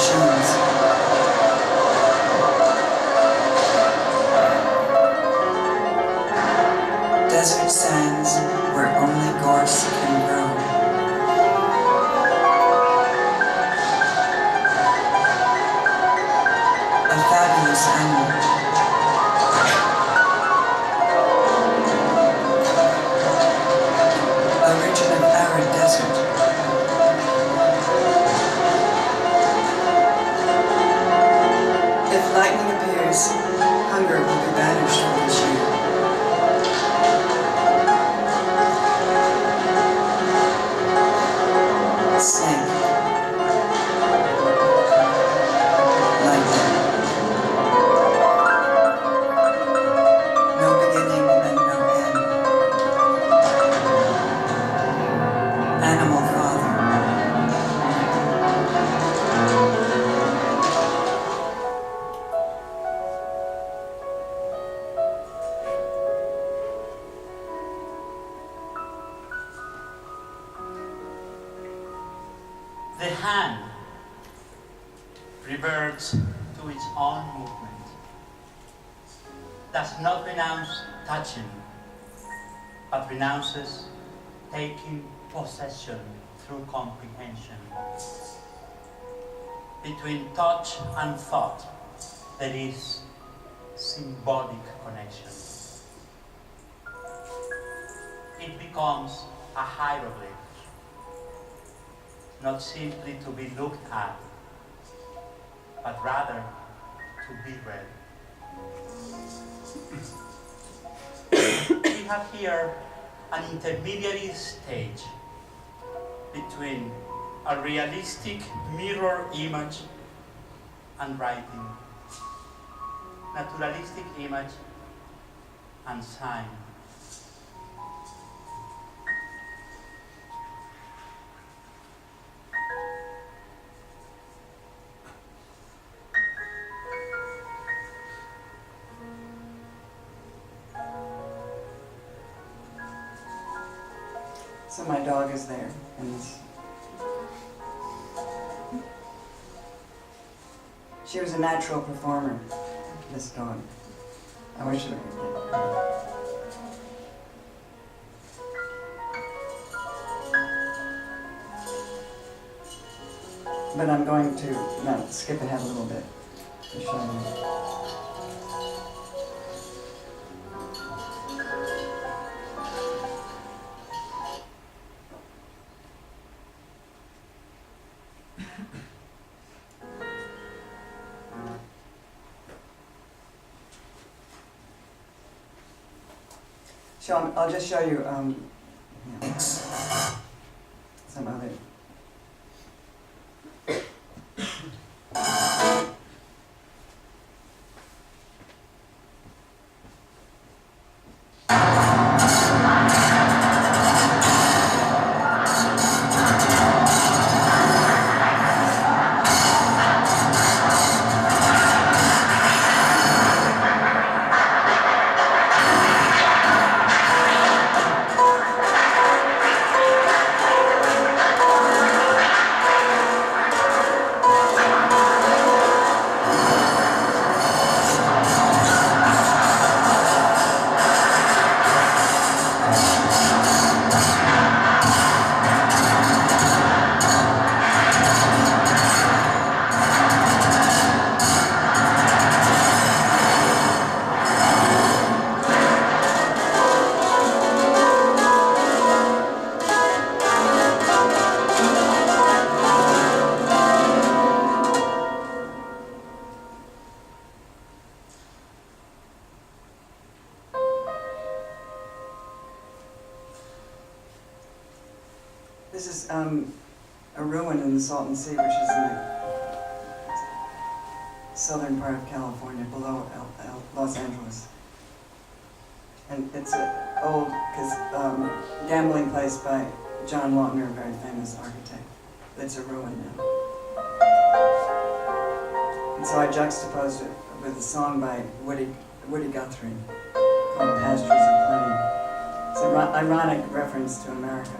machines. Desert sands where only gorse can grow. A fabulous animal. A region of arid desert. If lightning appears, hunger will be banished from this year. Snake. Lightning. No beginning and no end. Animal father. The hand reverts to its own movement, does not renounce touching, but renounces taking possession through comprehension. Between touch and thought, there is symbolic connection. It becomes a hieroglyph, not simply to be looked at, but rather to be read. We have here an intermediary stage between a realistic mirror image and writing, naturalistic image and sign. So my dog is there, and she was a natural performer, this dog. I wish I could get her. But I'm going to skip ahead a little bit to show you. So I'll just show you some other. This is a ruin in the Salton Sea, which is in the southern part of California, below Los Angeles. And it's an old gambling place by John Lautner, a very famous architect. It's a ruin now. And so I juxtaposed it with a song by Woody Guthrie called Pastures of Plenty. It's an ironic reference to America.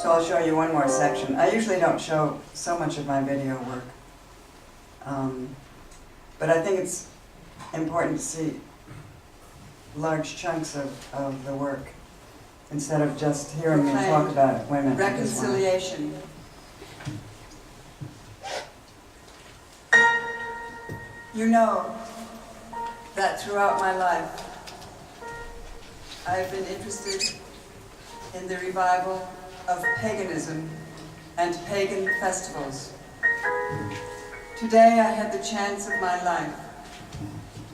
So I'll show you one more section. I usually don't show so much of my video work, but I think it's important to see large chunks of the work instead of just hearing me talk about it. Wait a minute. Reconciliation. You know that throughout my life, I've been interested in the revival of paganism and pagan festivals. Today I had the chance of my life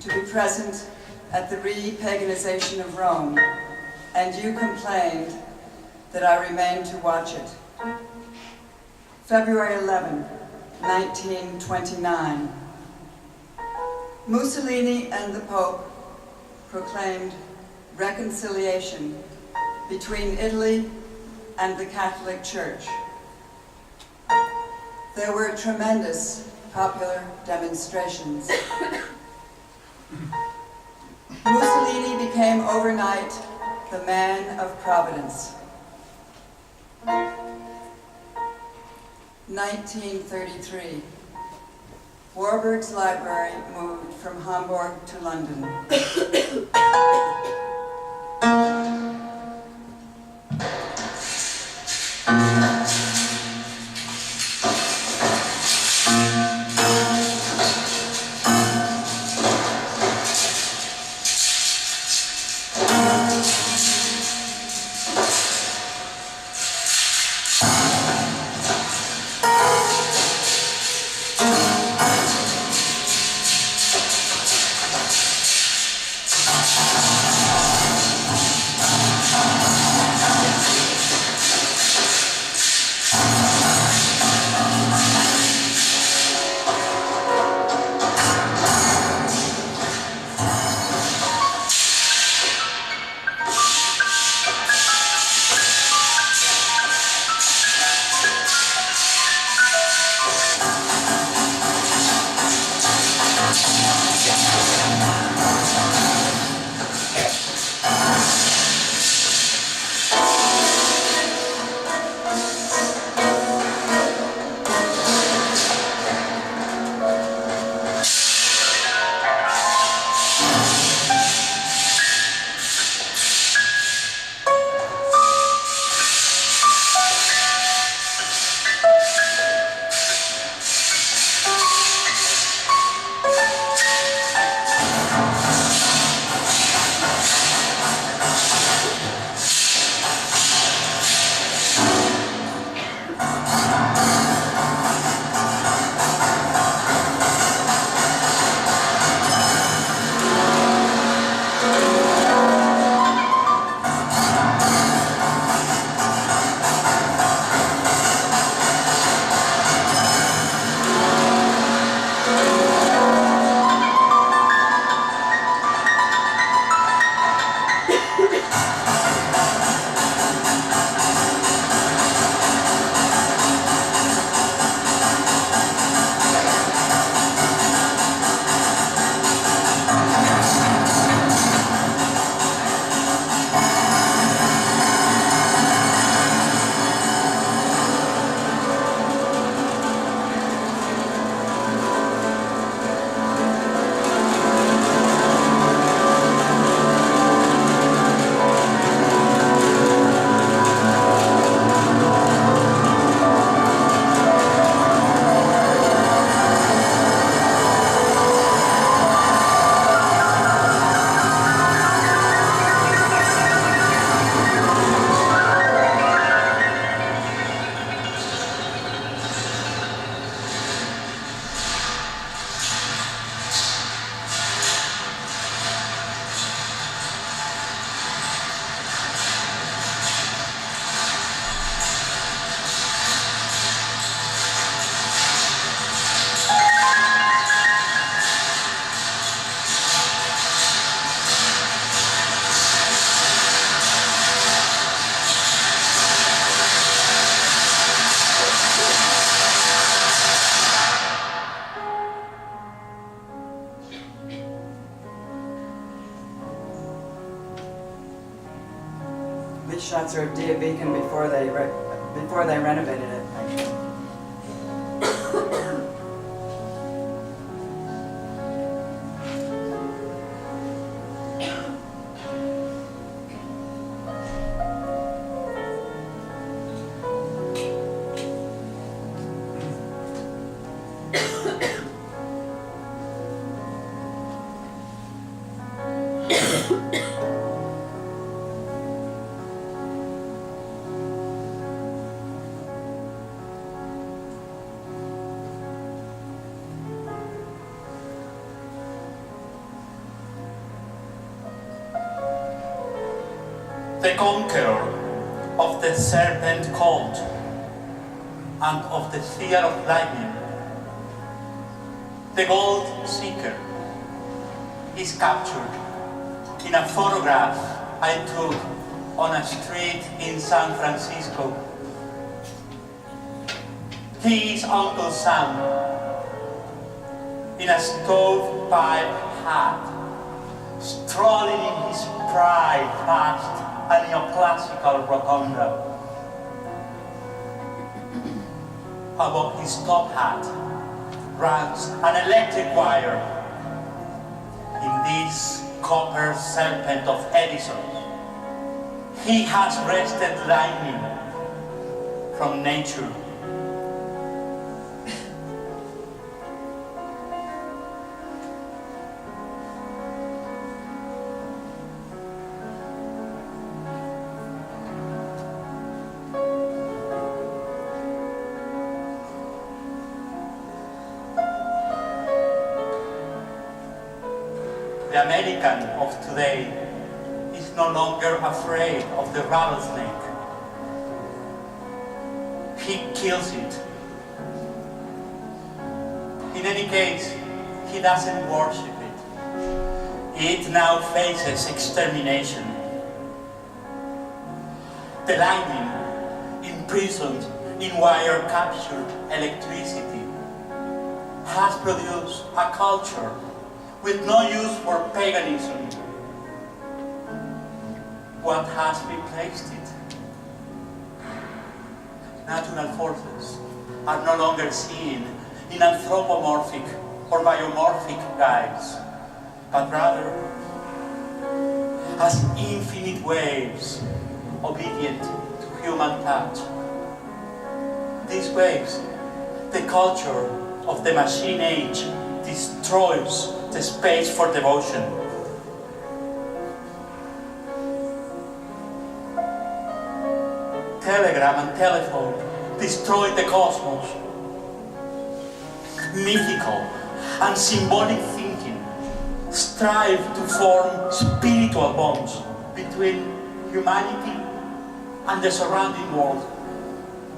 to be present at the re-paganization of Rome, and you complained that I remained to watch it. February 11, 1929. Mussolini and the Pope proclaimed reconciliation between Italy and the Catholic Church. There were tremendous popular demonstrations. Mussolini became overnight the man of Providence. 1933. Warburg's library moved from Hamburg to London. These shots are of Dia Beacon before they before they renovated it, actually. The conqueror of the serpent cult and of the fear of lightning, the gold seeker, is captured in a photograph I took on a street in San Francisco. He is Uncle Sam in a stovepipe hat, strolling in his pride past a neoclassical rotunda. Above his top hat runs an electric wire. In this copper serpent of Edison, he has wrested lightning from nature. The American of today is no longer afraid of the rattlesnake. He kills it. In any case, he doesn't worship it. It now faces extermination. The lightning, imprisoned in wire-captured electricity, has produced a culture with no use for paganism. What has replaced it? Natural forces are no longer seen in anthropomorphic or biomorphic guise, but rather as infinite waves obedient to human touch. These waves, the culture of the machine age, destroys the space for devotion. Telegram and telephone destroy the cosmos. Mythical and symbolic thinking strive to form spiritual bonds between humanity and the surrounding world,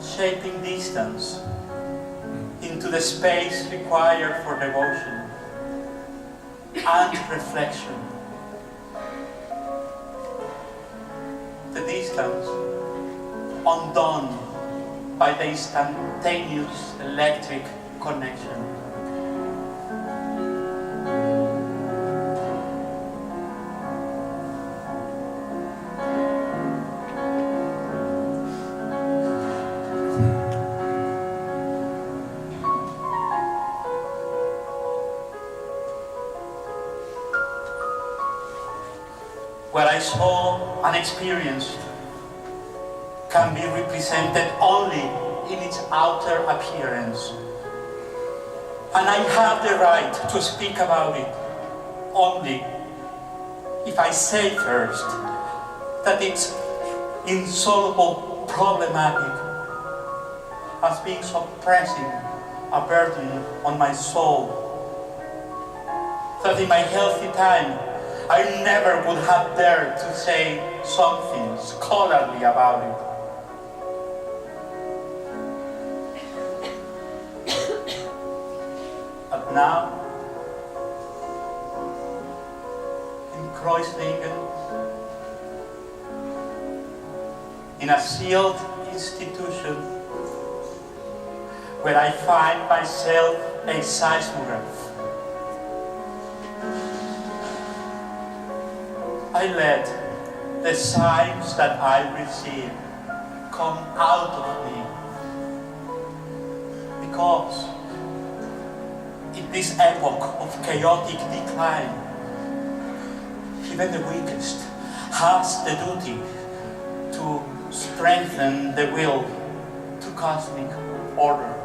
shaping distance into the space required for devotion and reflection. The distance undone by the instantaneous electric connection. What I saw and experienced can be represented only in its outer appearance. And I have the right to speak about it only if I say first that it's insoluble problematic has been suppressing a burden on my soul that in my healthy time I never would have dared to say something scholarly about it. But now, in Kreuzlingen, in a sealed institution where I find myself a seismograph, I let the signs that I receive come out of me. Because in this epoch of chaotic decline, even the weakest has the duty to strengthen the will to cosmic order.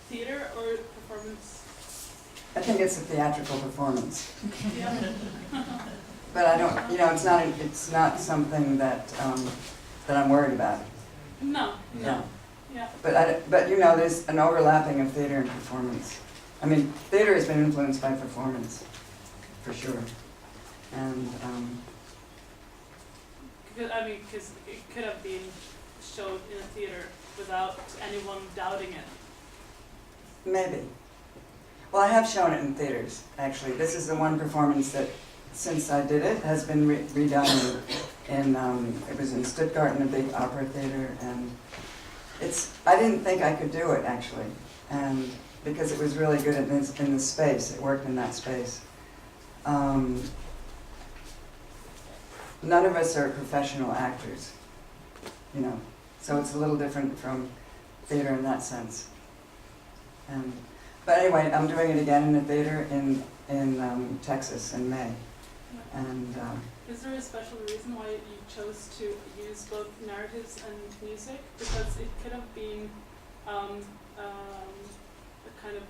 theater or performance? I think it's a theatrical performance. Yeah. But I don't, it's not something that I'm worried about. No. Yeah. Yeah. But there's an overlapping of theater and performance. I mean, theater has been influenced by performance, for sure. And because it could have been showed in a theater without anyone doubting it. maybe. Well, I have shown it in theaters, actually. This is the one performance that, since I did it, has been redone it was in Stuttgart in a big opera theater, and I didn't think I could do it, actually, and because it was really good in the space, it worked in that space. None of us are professional actors, so it's a little different from theater in that sense. But anyway, I'm doing it again in the theater in Texas in May. And is there a special reason why you chose to use both narratives and music? Because it could have been a kind of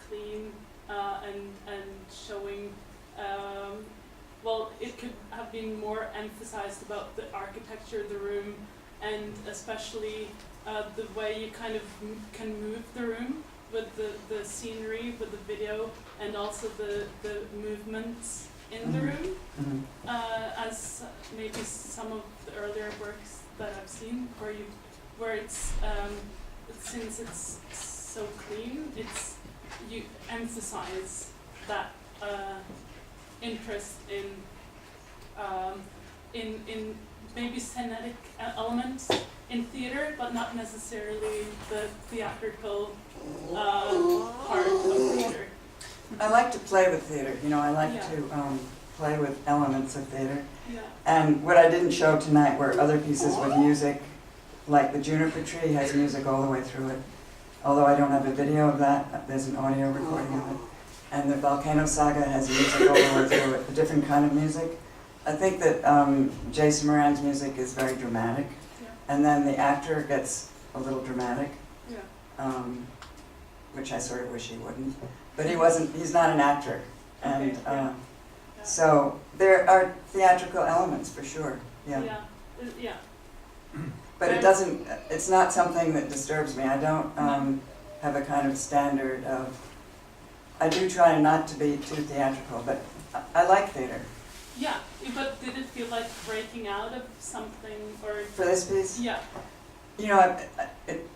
clean and showing. Well, it could have been more emphasized about the architecture of the room, and especially the way you kind of can move the room with the scenery, with the video, and also the movements in the room, as maybe some of the earlier works that I've seen, where it's since it's so clean, you emphasize that interest in maybe scenic elements in theater, but not necessarily the theatrical part of theater. I like to play with theater, I like Yeah. to play with elements of theater. Yeah. And what I didn't show tonight were other pieces with music, like the Juniper Tree has music all the way through it. Although I don't have a video of that, there's an audio recording of it. And the Volcano Saga has music all the way through it, a different kind of music. I think that Jason Moran's music is very dramatic, Yeah. and then the actor gets a little dramatic, Yeah. which I sort of wish he wouldn't. But he's not an actor. And Okay, yeah. Yeah. so there are theatrical elements for sure, yeah. Yeah. Yeah. But it doesn't, it's not something that disturbs me. I don't have a kind of standard of, I do try not to be too theatrical, but I like theater. Yeah. But did it feel like breaking out of something, or? For this piece, Yeah. you know,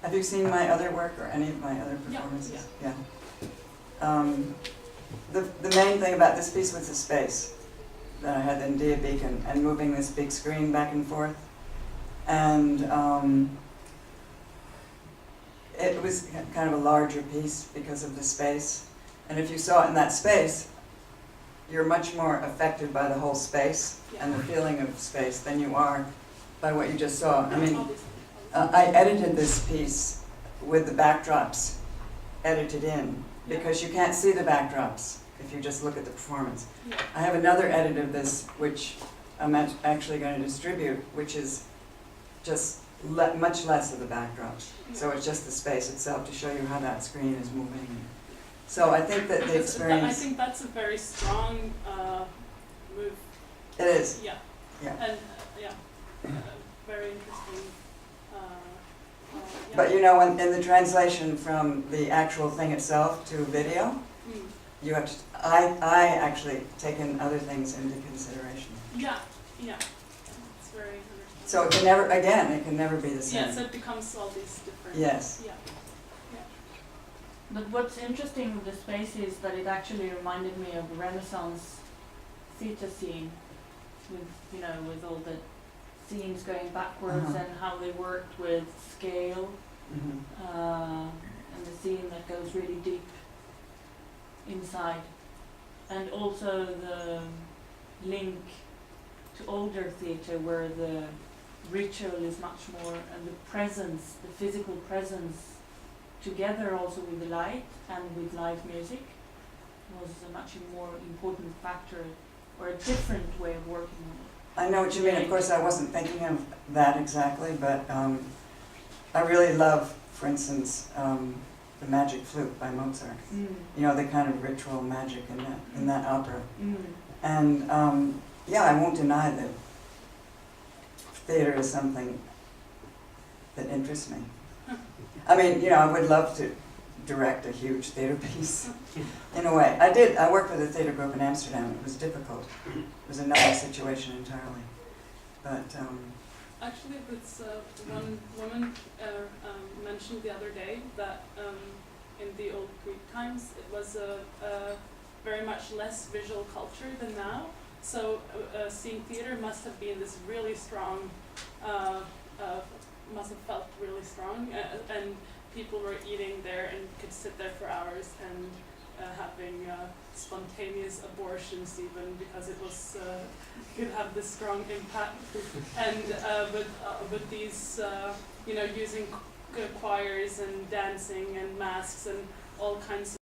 have you seen my other work or any of my other performances? Yeah. The main thing about this piece was the space that I had in Dia Beacon and moving this big screen back and forth. And it was kind of a larger piece because of the space. And if you saw it in that space, you're much more affected by the whole space and the feeling of space than you are by what you just saw. I mean, I edited this piece with the backdrops edited in because you can't see the backdrops if you just look at the performance. Yeah. I have another edit of this which I'm actually going to distribute, which is just much less of the backdrops. So it's just the space itself to show you how that screen is moving. So I think that the experience... I think that's a very strong move. It is. Yeah. Yeah. And very interesting. Yeah. But you know, in the translation from the actual thing itself to video, you have to... I actually taken other things into consideration. Yeah. Yeah. It's very understandable. So it can never, again, it can never be the same. Yeah, so it becomes all these different... Yes. Yeah. But what's interesting with the space is that it actually reminded me of Renaissance theatre scene, with with all the scenes going backwards and how they worked with scale, and the scene that goes really deep inside, and also the link to older theatre where the ritual is much more, and the presence, the physical presence, together also with the light and with live music was a much more important factor, or a different way of working on it. I know what you mean. Of course, I wasn't thinking of that exactly, but I really love, for instance, the Magic Flute by Mozart. You know, the kind of ritual magic in that opera. And yeah, I won't deny that theater is something that interests me. I mean, you know, I would love to direct a huge theater piece, in a way. I worked with a theater group in Amsterdam. It was difficult. It was another situation entirely. But, actually, this one woman mentioned the other day that in the old Greek times, it was a very much less visual culture than now. So seeing theater must have been this really strong, must have felt really strong, and people were eating there and could sit there for hours and having spontaneous abortions even because it was could have this strong impact. And but these using choirs and dancing and masks and all kinds